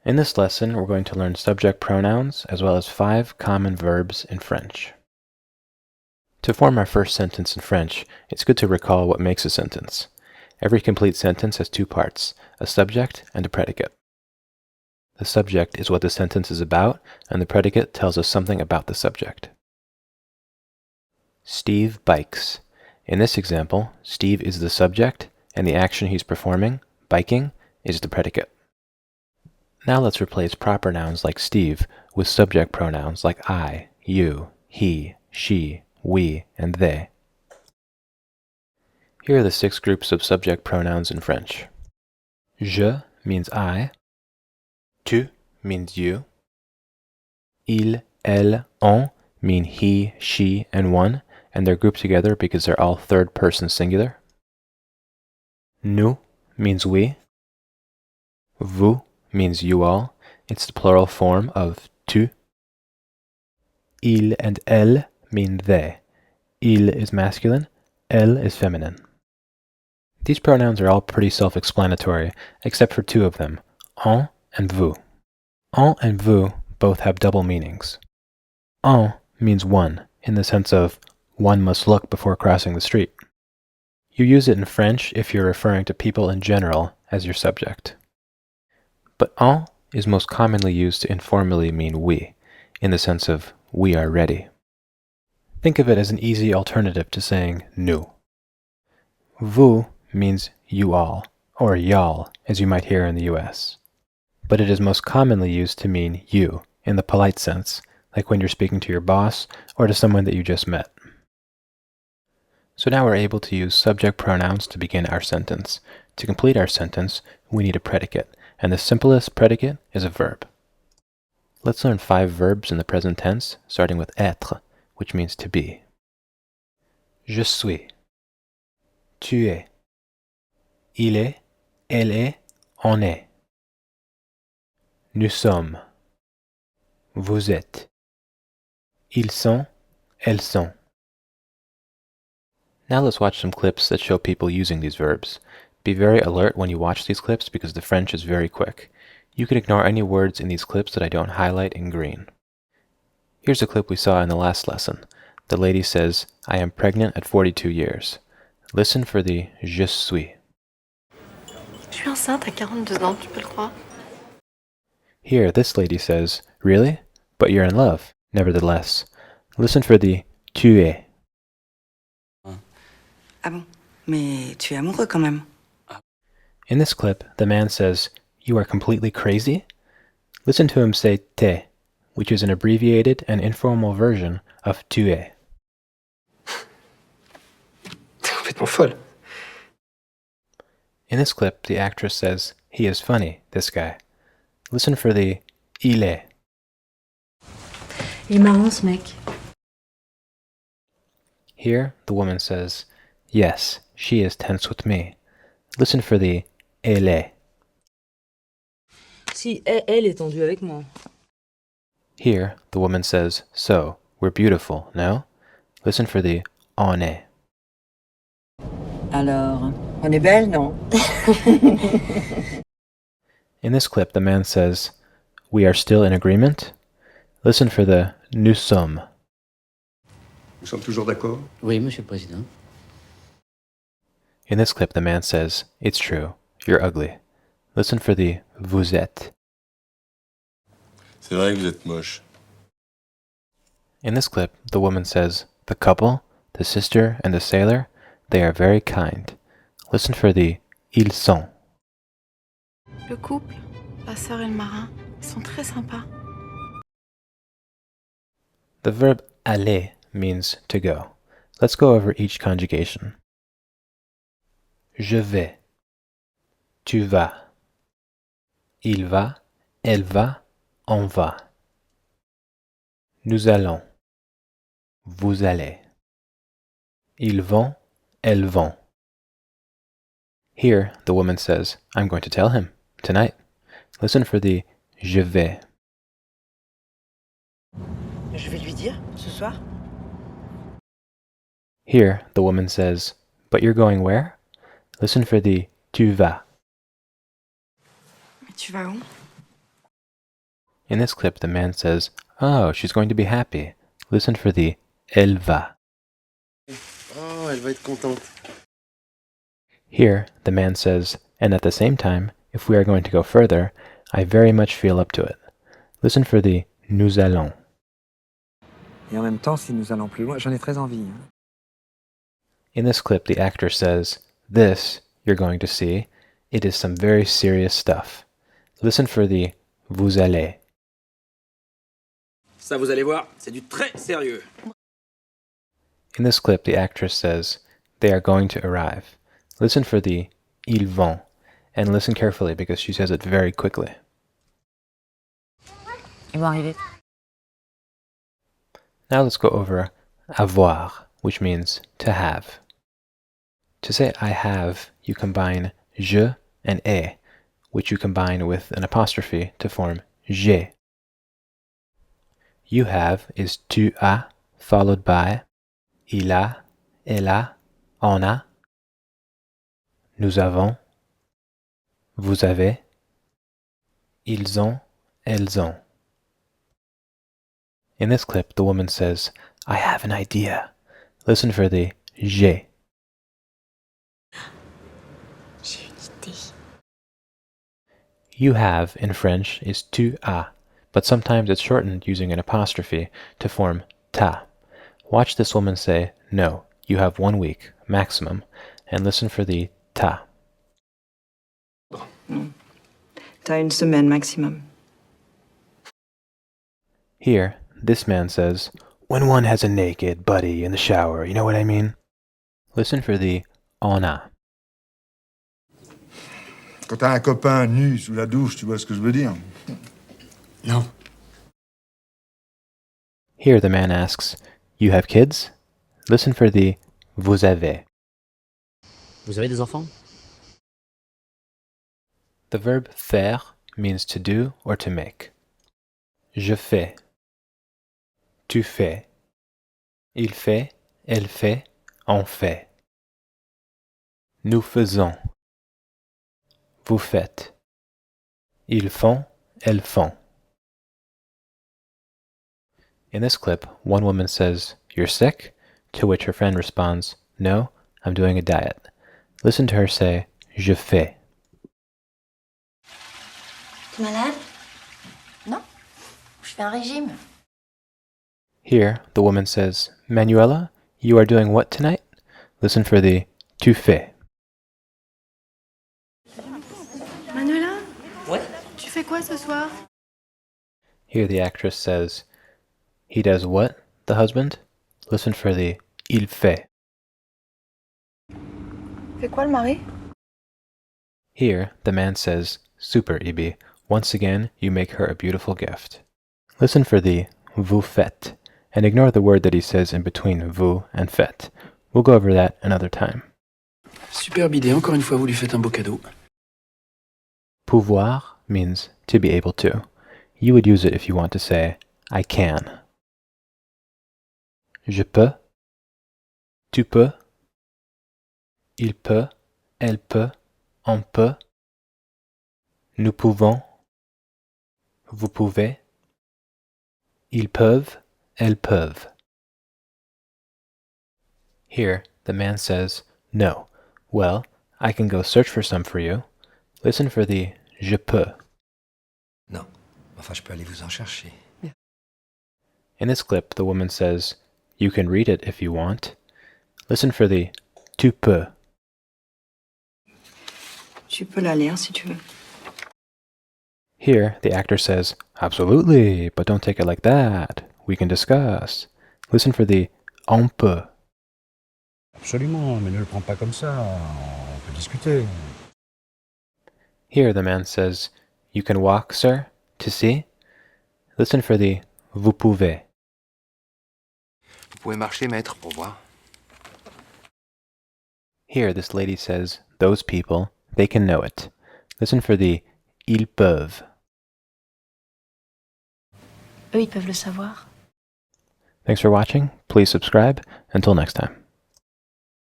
In this lesson, we're going to learn subject pronouns as well as 5 common verbs in French. To form our first sentence in French, it's good to recall what makes a sentence. Every complete sentence has 2 parts, a subject and a predicate. The subject is what the sentence is about, and the predicate tells us something about the subject. Steve bikes. In this example, Steve is the subject, and the action he's performing, biking, is the predicate. Now let's replace proper nouns like Steve with subject pronouns like I, you, he, she, we, and they. Here are the 6 groups of subject pronouns in French. Je means I. Tu means you. Il, elle, on mean he, she, and one, and they're grouped together because they're all third person singular. Nous means we. Vous means you all. It's the plural form of tu. Il and elle mean they. Il is masculine, elle is feminine. These pronouns are all pretty self-explanatory, except for 2 of them, on and vous. On and vous both have double meanings. On means one, in the sense of one must look before crossing the street. You use it in French if you're referring to people in general as your subject. But en is most commonly used to informally mean we, in the sense of we are ready. Think of it as an easy alternative to saying nous. Vous means you all, or y'all, as you might hear in the US. But it is most commonly used to mean you, in the polite sense, like when you're speaking to your boss or to someone that you just met. So now we're able to use subject pronouns to begin our sentence. To complete our sentence, we need a predicate, and the simplest predicate is a verb. Let's learn 5 verbs in the present tense, starting with être, which means to be. Je suis. Tu es. Il est, elle est, on est. Nous sommes. Vous êtes. Ils sont, elles sont. Now let's watch some clips that show people using these verbs. Be very alert when you watch these clips because the French is very quick. You can ignore any words in these clips that I don't highlight in green. Here's a clip we saw in the last lesson. The lady says, I am pregnant at 42 years. Listen for the je suis. Je suis enceinte à 42 ans, tu peux le croire? Here, this lady says, really? But you're in love, nevertheless. Listen for the tu es. Ah bon? Mais tu es amoureux quand même. In this clip, the man says, you are completely crazy? Listen to him say t'es, which is an abbreviated and informal version of tu es. T'es complètement folle. In this clip, the actress says, he is funny, this guy. Listen for the il est. Il est marrant ce mec. Here, the woman says, yes, she is tense with me. Listen for the elle est. Si, elle est tendue avec moi. Here, the woman says, so, we're beautiful, no? Listen for the on est. Alors, on est belle, non? In this clip, the man says, we are still in agreement? Listen for the nous sommes. Nous sommes toujours d'accord? Oui, Monsieur le Président. In this clip, the man says, it's true, you're ugly. Listen for the vous êtes. C'est vrai que vous êtes moche. In this clip, the woman says, the couple, the sister, and the sailor, they are very kind. Listen for the ils sont. Le couple, la sœur et le marin, ils sont très sympas. The verb aller means to go. Let's go over each conjugation. Je vais. Tu vas. Il va, elle va, on va. Nous allons. Vous allez. Ils vont, elles vont. Here, the woman says, I'm going to tell him, tonight. Listen for the je vais. Je vais lui dire, ce soir. Here, the woman says, but you're going where? Listen for the tu vas. Mais tu vas où? In this clip, the man says, "Oh, she's going to be happy." Listen for the elle va. Oh, elle va être contente. Here, the man says, and at the same time, if we are going to go further, I very much feel up to it. Listen for the nous allons. Et en même temps, si nous allons plus loin, j'en ai très envie. In this clip, the actor says, "This, you're going to see, it is some very serious stuff." Listen for the vous allez. Ça, vous allez voir, c'est du très sérieux. In this clip, the actress says, "They are going to arrive." Listen for the ils vont, and listen carefully because she says it very quickly. Ils vont arriver. Now let's go over avoir, which means to have. To say I have, you combine je and ai, which you combine with an apostrophe to form j'ai. You have is tu as, followed by il a, elle a, on a, nous avons, vous avez, ils ont, elles ont. In this clip, the woman says, "I have an idea." Listen for the j'ai. J'ai une idée. You have in French is tu as, but sometimes it's shortened using an apostrophe to form ta. Watch this woman say, "No, you have 1 week, maximum," and listen for the ta. T'as une semaine maximum. Here, this man says, "When one has a naked buddy in the shower, you know what I mean?" Listen for the on a. Quand t'as un copain nu sous la douche, tu vois ce que je veux dire? Non. Here the man asks, "You have kids?" Listen for the vous avez. Vous avez des enfants? The verb faire means to do or to make. Je fais. Tu fais. Il fait, elle fait, on fait. Nous faisons. Vous faites. Ils font, elles font. In this clip, one woman says, "You're sick?" To which her friend responds, "No, I'm doing a diet." Listen to her say, "Je fais." T'es malade? Non, je fais un régime. Here, the woman says, "Manuela, you are doing what tonight?" Listen for the tu fais. Manuela? Ouais. Tu fais quoi ce soir? Here the actress says, "He does what, the husband?" Listen for the il fait. Fais quoi le mari? Here, the man says, "Super, Ibi. Once again, you make her a beautiful gift." Listen for the vous faites, and ignore the word that he says in between vous and faites. We'll go over that another time. Superbe idée, encore une fois, vous lui faites un beau cadeau. Pouvoir means to be able to. You would use it if you want to say, "I can." Je peux. Tu peux. Il peut. Elle peut. On peut. Nous pouvons. Vous pouvez. Ils peuvent. Elles peuvent. Here, the man says, "No. Well, I can go search for some for you." Listen for the je peux. Non. Enfin, je peux aller vous en chercher. In this clip, the woman says, "You can read it if you want." Listen for the tu peux. Tu peux la lire si tu veux. Here, the actor says, "Absolutely, but don't take it like that. We can discuss." Listen for the on peut. Absolument, mais ne le prends pas comme ça. On peut discuter. Here, the man says, "You can walk, sir, to see." Listen for the vous pouvez. Vous pouvez marcher, maître, pour voir. Here, this lady says, "Those people, they can know it." Listen for the ils peuvent. Eux, ils peuvent le savoir. Thanks for watching. Please subscribe. Until next time.